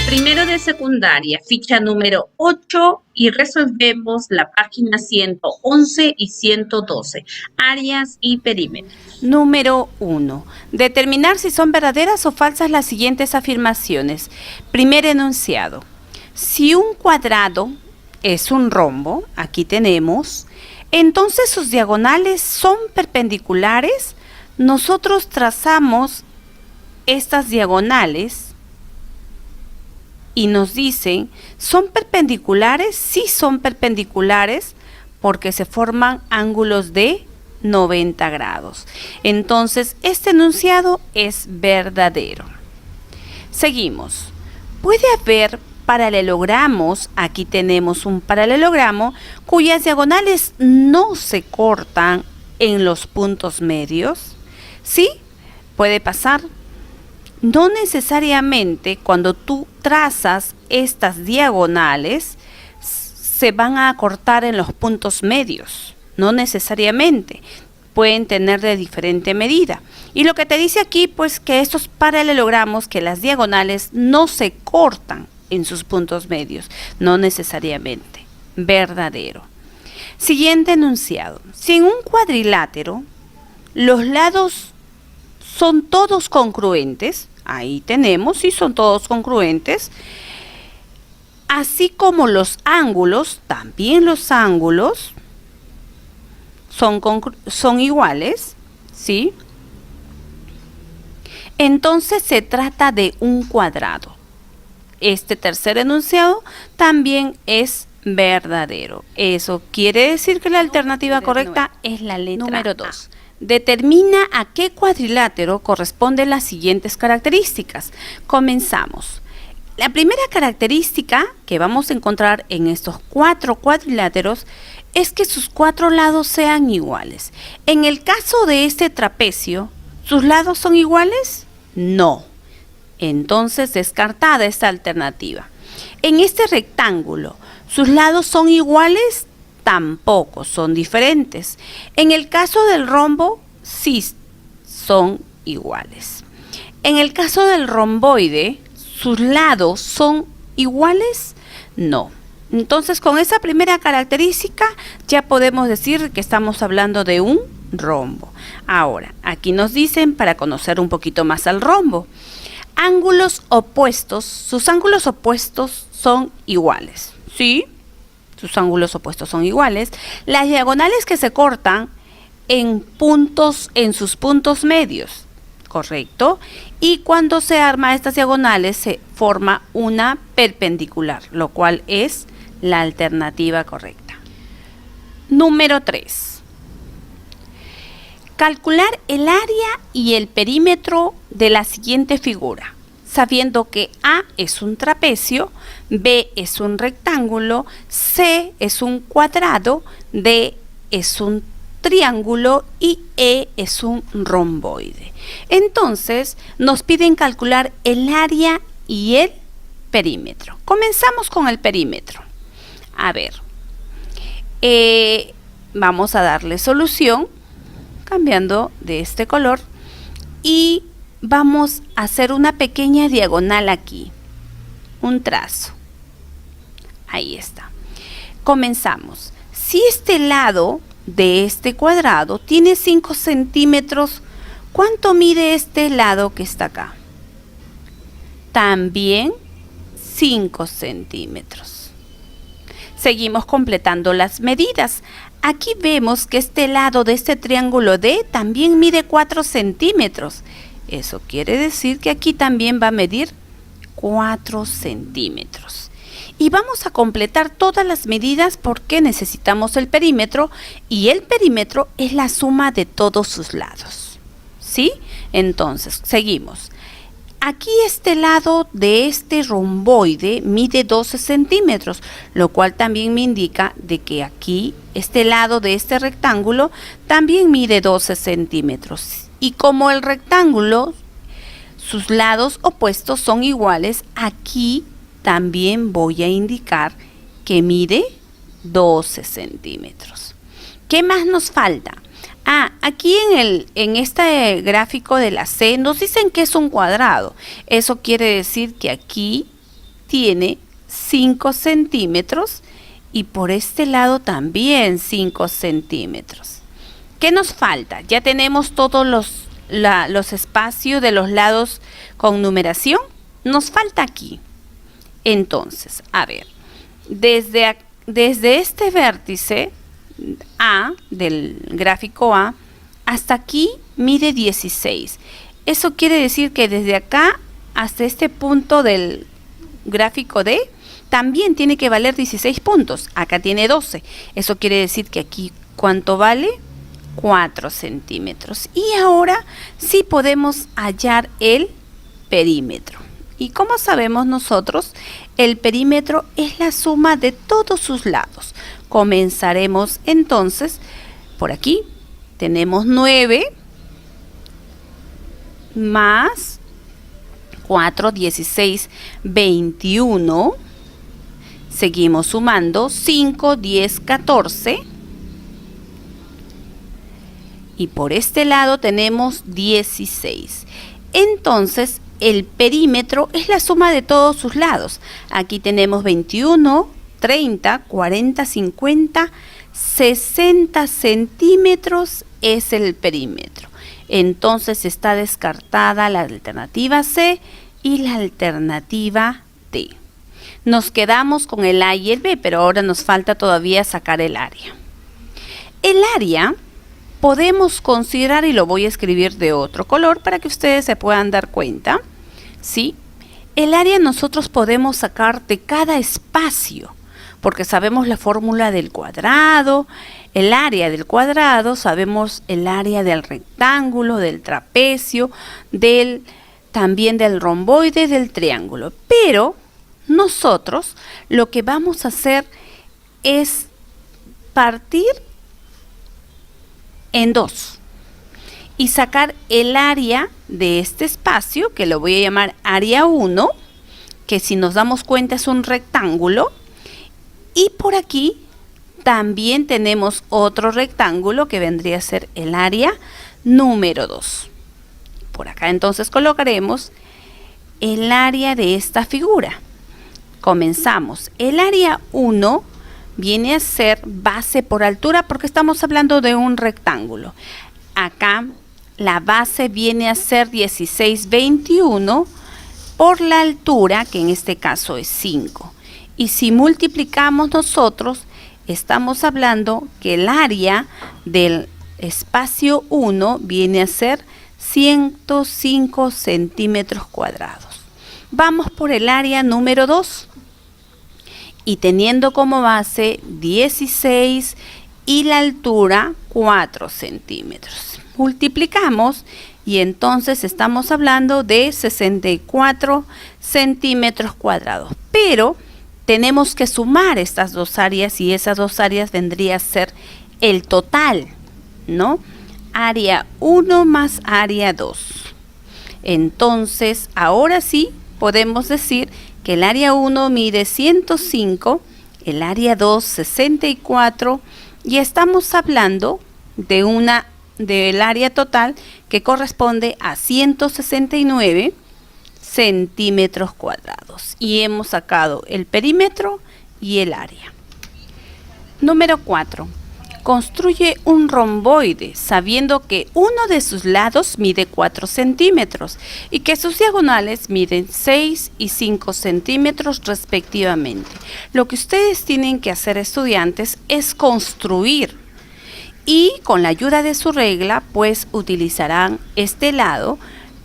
Primero de secundaria, ficha número 8 y resolvemos la página 111 y 112, áreas y perímetros. Número 1. Determinar si son verdaderas o falsas las siguientes afirmaciones. Primer enunciado. Si un cuadrado es un rombo, aquí tenemos, entonces sus diagonales son perpendiculares. Nosotros trazamos estas diagonales y nos dicen, ¿son perpendiculares? Sí son perpendiculares porque se forman ángulos de 90 grados. Entonces, este enunciado es verdadero. Seguimos. Puede haber paralelogramos, aquí tenemos un paralelogramo, cuyas diagonales no se cortan en los puntos medios. ¿Sí? Puede pasar. No necesariamente cuando tú trazas estas diagonales se van a cortar en los puntos medios. No necesariamente. Pueden tener de diferente medida. Y lo que te dice aquí, pues que estos paralelogramos, que las diagonales no se cortan en sus puntos medios. No necesariamente. Verdadero. Siguiente enunciado. Si en un cuadrilátero los lados son todos congruentes, ahí tenemos, sí son todos congruentes, así como los ángulos, también los ángulos son iguales, ¿sí? Entonces se trata de un cuadrado. Este tercer enunciado también es verdadero. Eso quiere decir que la alternativa correcta es la letra número 2. Determina a qué cuadrilátero corresponden las siguientes características. Comenzamos. La primera característica que vamos a encontrar en estos 4 cuadriláteros es que sus 4 lados sean iguales. En el caso de este trapecio, ¿sus lados son iguales? No. Entonces, descartada esta alternativa. En este rectángulo, ¿sus lados son iguales? Tampoco, son diferentes. En el caso del rombo, sí son iguales. En el caso del romboide, ¿sus lados son iguales? No. Entonces, con esa primera característica, ya podemos decir que estamos hablando de un rombo. Ahora, aquí nos dicen, para conocer un poquito más al rombo, ángulos opuestos, sus ángulos opuestos son iguales. ¿Sí? Sus ángulos opuestos son iguales. Las diagonales que se cortan en sus puntos medios, ¿correcto? Y cuando se arma estas diagonales se forma una perpendicular, lo cual es la alternativa correcta. Número 3. Calcular el área y el perímetro de la siguiente figura, sabiendo que A es un trapecio, B es un rectángulo, C es un cuadrado, D es un triángulo y E es un romboide. Entonces, nos piden calcular el área y el perímetro. Comenzamos con el perímetro. A ver, vamos a darle solución, cambiando de este color, y vamos a hacer una pequeña diagonal aquí, un trazo. Ahí está. Comenzamos. Si este lado de este cuadrado tiene 5 centímetros, ¿cuánto mide este lado que está acá? También 5 centímetros. Seguimos completando las medidas. Aquí vemos que este lado de este triángulo D también mide 4 centímetros. Eso quiere decir que aquí también va a medir 4 centímetros. Y vamos a completar todas las medidas porque necesitamos el perímetro y el perímetro es la suma de todos sus lados. ¿Sí? Entonces, seguimos. Aquí este lado de este romboide mide 12 centímetros, lo cual también me indica de que aquí este lado de este rectángulo también mide 12 centímetros. Y como el rectángulo, sus lados opuestos son iguales, aquí también voy a indicar que mide 12 centímetros. ¿Qué más nos falta? Aquí en este gráfico de la C nos dicen que es un cuadrado. Eso quiere decir que aquí tiene 5 centímetros y por este lado también 5 centímetros. ¿Qué nos falta? Ya tenemos todos los espacios de los lados con numeración. Nos falta aquí. Entonces, a ver, desde este vértice A, del gráfico A, hasta aquí mide 16. Eso quiere decir que desde acá hasta este punto del gráfico D también tiene que valer 16 puntos. Acá tiene 12. Eso quiere decir que aquí, ¿cuánto vale? 4 centímetros. Y ahora sí podemos hallar el perímetro. ¿Y cómo sabemos nosotros? El perímetro es la suma de todos sus lados. Comenzaremos entonces por aquí. Tenemos 9 más 4, 16, 21. Seguimos sumando 5, 10, 14. Y por este lado tenemos 16. Entonces, el perímetro es la suma de todos sus lados. Aquí tenemos 21, 30, 40, 50, 60 centímetros es el perímetro. Entonces está descartada la alternativa C y la alternativa D. Nos quedamos con el A y el B, pero ahora nos falta todavía sacar el área. El área podemos considerar, y lo voy a escribir de otro color para que ustedes se puedan dar cuenta, ¿sí? El área nosotros podemos sacar de cada espacio, porque sabemos la fórmula del cuadrado, el área del cuadrado, sabemos el área del rectángulo, del trapecio, también del romboide, del triángulo. Pero nosotros lo que vamos a hacer es partir en 2 y sacar el área de este espacio, que lo voy a llamar área 1, que si nos damos cuenta es un rectángulo, y por aquí también tenemos otro rectángulo que vendría a ser el área número 2. Por acá entonces colocaremos el área de esta figura. Comenzamos. El área 1 viene a ser base por altura porque estamos hablando de un rectángulo. Acá la base viene a ser 16, 21 por la altura, que en este caso es 5. Y si multiplicamos nosotros, estamos hablando que el área del espacio 1 viene a ser 105 centímetros cuadrados. Vamos por el área número 2. Y teniendo como base 16 y la altura 4 centímetros. Multiplicamos y entonces estamos hablando de 64 centímetros cuadrados. Pero tenemos que sumar estas dos áreas y esas dos áreas vendría a ser el total, ¿no? Área 1 más área 2. Entonces, ahora sí podemos decir que el área 1 mide 105, el área 2 64 y estamos hablando del área total que corresponde a 169 centímetros cuadrados y hemos sacado el perímetro y el área. Número 4. Construye un romboide sabiendo que uno de sus lados mide 4 centímetros y que sus diagonales miden 6 y 5 centímetros respectivamente. Lo que ustedes tienen que hacer, estudiantes, es construir y con la ayuda de su regla pues utilizarán este lado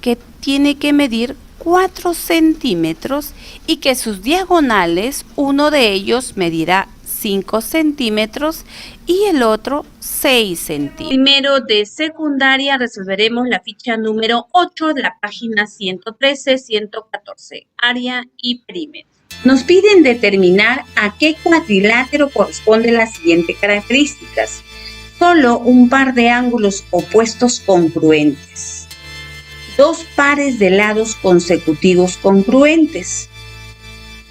que tiene que medir 4 centímetros y que sus diagonales, uno de ellos medirá 5 centímetros y el otro 6 centímetros. Primero de secundaria resolveremos la ficha número 8 de la página 113-114, área y perímetro. Nos piden determinar a qué cuadrilátero corresponde las siguientes características. Solo un par de ángulos opuestos congruentes. 2 pares de lados consecutivos congruentes.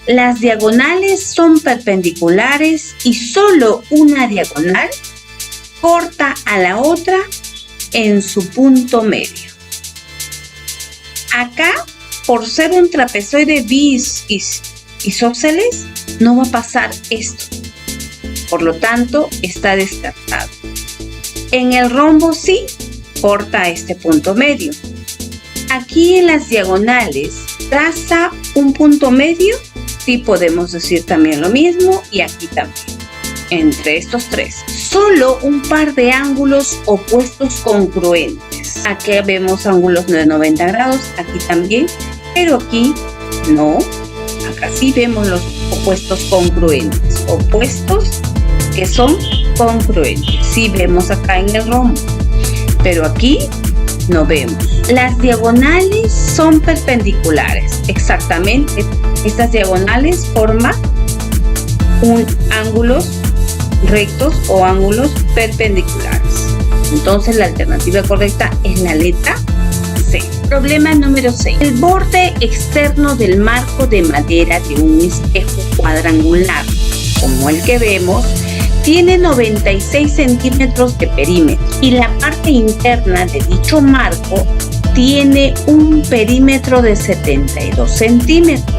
Las diagonales son perpendiculares y solo una diagonal corta a la otra en su punto medio. Acá, por ser un trapezoide bis isósceles, no va a pasar esto. Por lo tanto, está descartado. En el rombo sí, corta este punto medio. Aquí en las diagonales, traza un punto medio, sí podemos decir también lo mismo, y aquí también. Entre estos tres, solo un par de ángulos opuestos congruentes. Aquí vemos ángulos de 90 grados, aquí también, pero aquí no. Acá sí vemos los opuestos congruentes, opuestos que son congruentes. Sí vemos acá en el rombo, pero aquí no vemos. Las diagonales son perpendiculares, exactamente. Estas diagonales forman ángulos rectos o ángulos perpendiculares. Entonces la alternativa correcta es la letra C. Problema número 6. El borde externo del marco de madera de un espejo cuadrangular, como el que vemos, tiene 96 centímetros de perímetro y la parte interna de dicho marco tiene un perímetro de 72 centímetros.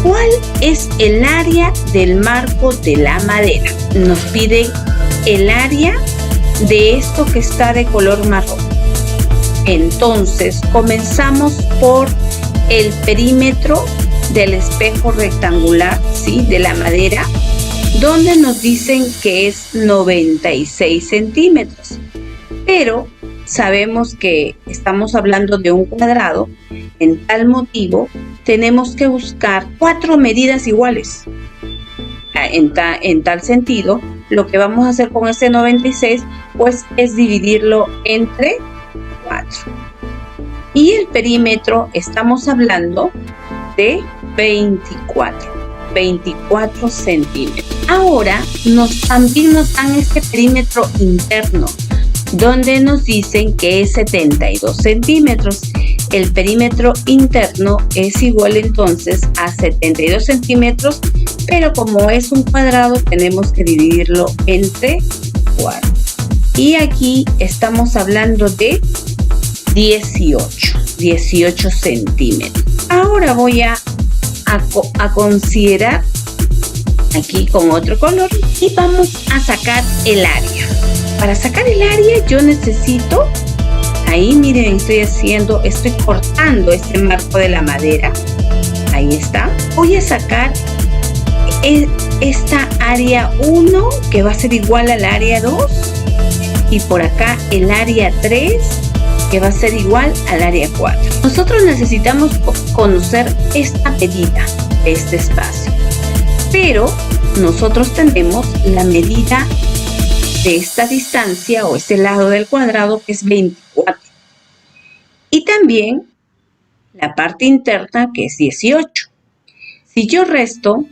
¿Cuál es el área del marco de la madera? Nos piden el área de esto que está de color marrón. Entonces, comenzamos por el perímetro del espejo rectangular, ¿sí? De la madera, donde nos dicen que es 96 centímetros. Pero sabemos que estamos hablando de un cuadrado. En tal motivo, tenemos que buscar 4 medidas iguales. En tal sentido, lo que vamos a hacer con este 96, pues es dividirlo entre 4. Y el perímetro, estamos hablando de 24 centímetros. Ahora, también nos dan este perímetro interno, donde nos dicen que es 72 centímetros. El perímetro interno es igual entonces a 72 centímetros, pero como es un cuadrado tenemos que dividirlo entre 4. Y aquí estamos hablando de 18 centímetros. Ahora voy a considerar aquí con otro color y vamos a sacar el área. Para sacar el área yo necesito, ahí miren, estoy cortando este marco de la madera. Ahí está. Voy a sacar esta área 1 que va a ser igual al área 2 y por acá el área 3 que va a ser igual al área 4. Nosotros necesitamos conocer esta medida de este espacio, pero nosotros tenemos la medida de esta distancia o este lado del cuadrado que es 24 y también la parte interna que es 18. Si yo resto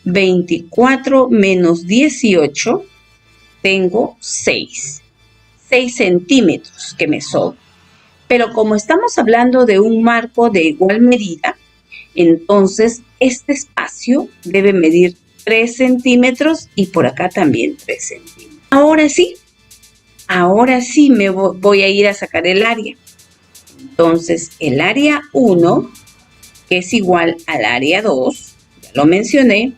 24 menos 18, tengo 6 centímetros que me sobran. Pero como estamos hablando de un marco de igual medida, entonces este espacio debe medir 3 centímetros y por acá también 3 centímetros. Ahora sí me voy a ir a sacar el área. Entonces el área 1, que es igual al área 2, ya lo mencioné,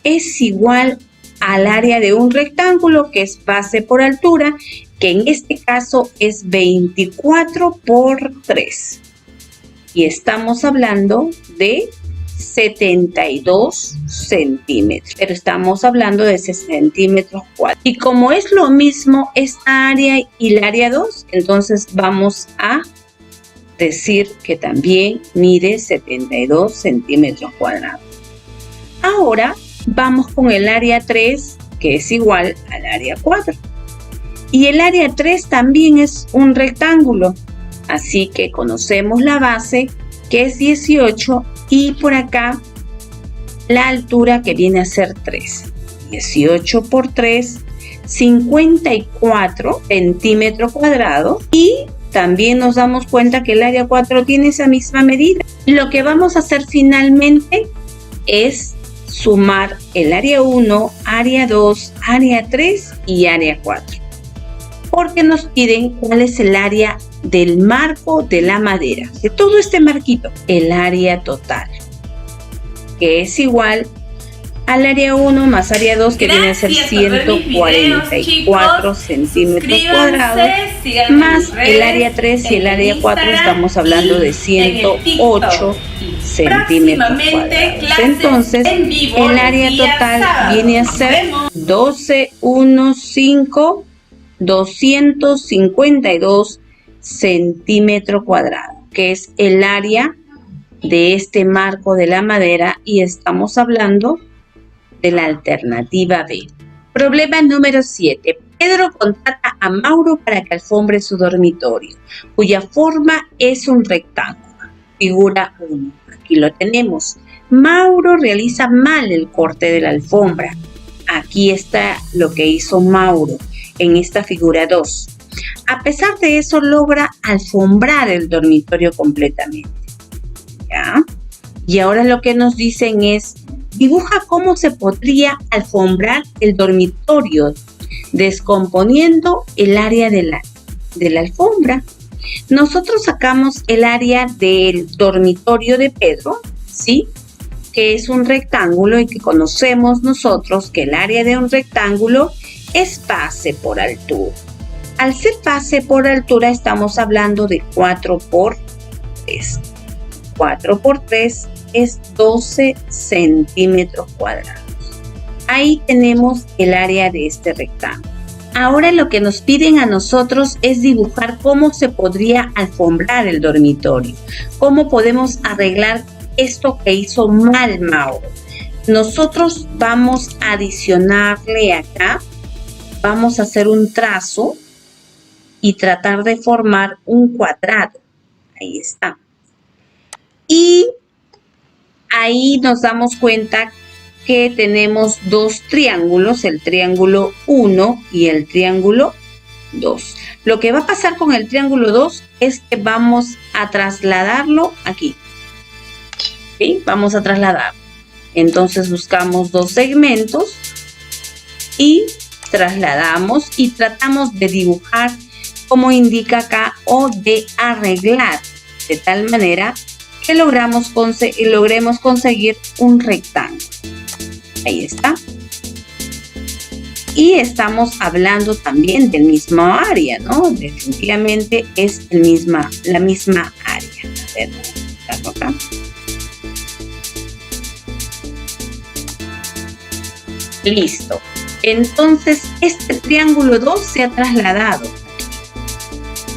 es igual al área de un rectángulo que es base por altura, que en este caso es 24 por 3. Y estamos hablando de 72 centímetros, pero estamos hablando de 6 centímetros cuadrados. Y como es lo mismo esta área y el área 2, entonces vamos a decir que también mide 72 centímetros cuadrados. Ahora vamos con el área 3, que es igual al área 4. Y el área 3 también es un rectángulo, así que conocemos la base, que es 18, y por acá la altura que viene a ser 3. 18 por 3, 54 centímetros cuadrados, y también nos damos cuenta que el área 4 tiene esa misma medida. Lo que vamos a hacer finalmente es sumar el área 1, área 2, área 3 y área 4. Porque nos piden cuál es el área del marco de la madera, de todo este marquito, el área total. que es igual al área 1 más área 2, que viene a ser 144 centímetros cuadrados, más el área 3 y el área 4, estamos hablando de 108 centímetros cuadrados. Entonces, el área total viene a ser 252 centímetros cuadrados, que es el área de este marco de la madera, y estamos hablando de la alternativa B. Problema número 7. Pedro contrata a Mauro para que alfombre su dormitorio, cuya forma es un rectángulo. Figura 1. Aquí lo tenemos. Mauro realiza mal el corte de la alfombra. Aquí está lo que hizo Mauro en esta figura 2. A pesar de eso, logra alfombrar el dormitorio completamente. ¿Ya? Y ahora lo que nos dicen es: dibuja cómo se podría alfombrar el dormitorio descomponiendo el área de la alfombra. Nosotros sacamos el área del dormitorio de Pedro, ¿sí? Que es un rectángulo, y que conocemos nosotros que el área de un rectángulo es base por altura. Al ser base por altura, estamos hablando de 4 por 3. 4 por 3 es 12 centímetros cuadrados. Ahí tenemos el área de este rectángulo. Ahora lo que nos piden a nosotros es dibujar cómo se podría alfombrar el dormitorio. Cómo podemos arreglar esto que hizo mal Mauro. Nosotros vamos a adicionarle acá, vamos a hacer un trazo y tratar de formar un cuadrado. Ahí está. Y ahí nos damos cuenta que tenemos dos triángulos, el triángulo 1 y el triángulo 2. Lo que va a pasar con el triángulo 2 es que vamos a trasladarlo aquí. ¿Sí? Vamos a trasladarlo. Entonces buscamos dos segmentos y trasladamos y tratamos de dibujar como indica acá, o de arreglar de tal manera que logremos conseguir un rectángulo. Ahí está. Y estamos hablando también del mismo área, ¿no? Definitivamente es la misma área. A ver, acá. Listo. Entonces, este triángulo 2 se ha trasladado.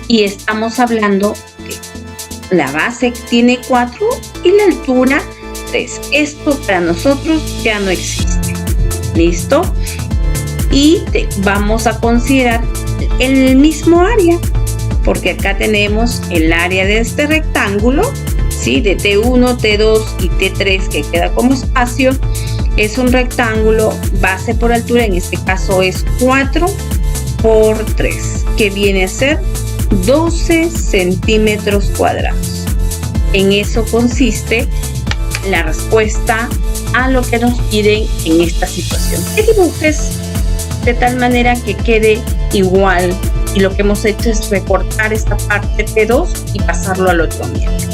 Y estamos hablando de la base tiene 4 y la altura 3. Esto para nosotros ya no existe. ¿Listo? Y vamos a considerar el mismo área, porque acá tenemos el área de este rectángulo, ¿sí? De T1, T2 y T3 que queda como espacio. Es un rectángulo base por altura, en este caso es 4 por 3, que viene a ser 12 centímetros cuadrados. En eso consiste la respuesta a lo que nos piden en esta situación. Que dibujes de tal manera que quede igual, y lo que hemos hecho es recortar esta parte T2 y pasarlo al otro miembro.